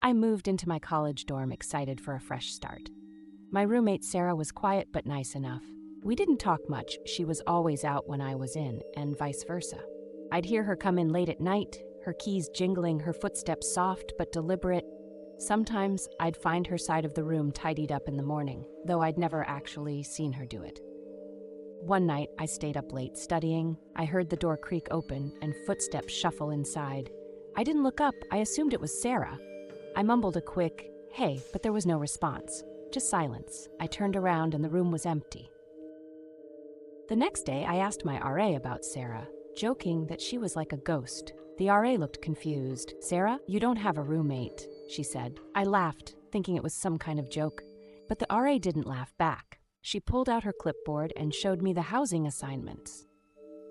I moved into my college dorm excited for a fresh start. My roommate Sarah was quiet but nice enough. We didn't talk much, she was always out when I was in, and vice versa. I'd hear her come in late at night, her keys jingling, her footsteps soft but deliberate. Sometimes I'd find her side of the room tidied up in the morning, though I'd never actually seen her do it. One night, I stayed up late studying. I heard the door creak open and footsteps shuffle inside. I didn't look up, I assumed it was Sarah. I mumbled a quick, "Hey," but there was no response, just silence. I turned around and the room was empty. The next day, I asked my RA about Sarah, joking that she was like a ghost. The RA looked confused. "Sarah, you don't have a roommate," she said. I laughed, thinking it was some kind of joke, but the RA didn't laugh back. She pulled out her clipboard and showed me the housing assignments.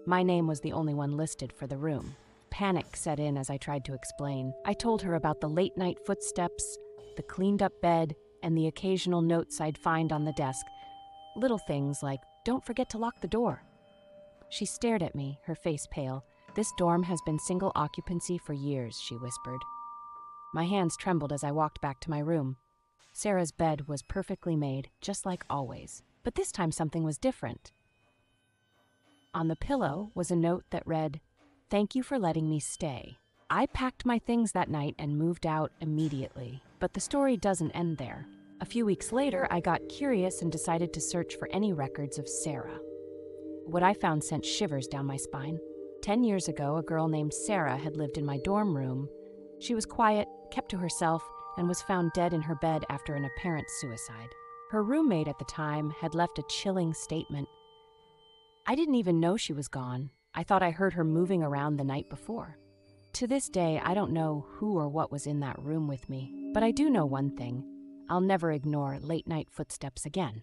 My name was the only one listed for the room. Panic set in as I tried to explain. I told her about the late-night footsteps, the cleaned-up bed, and the occasional notes I'd find on the desk. Little things like, "Don't forget to lock the door." She stared at me, her face pale. "This dorm has been single occupancy for years," she whispered. My hands trembled as I walked back to my room. Sarah's bed was perfectly made, just like always, but this time something was different. On the pillow was a note that read, "Thank you for letting me stay." I packed my things that night and moved out immediately, but the story doesn't end there. A few weeks later, I got curious and decided to search for any records of Sarah. What I found sent shivers down my spine. 10 years ago, a girl named Sarah had lived in my dorm room. She was quiet, kept to herself, and was found dead in her bed after an apparent suicide. Her roommate at the time had left a chilling statement. I didn't even know she was gone. I thought I heard her moving around the night before. To this day, I don't know who or what was in that room with me, but I do know one thing. I'll never ignore late-night footsteps again.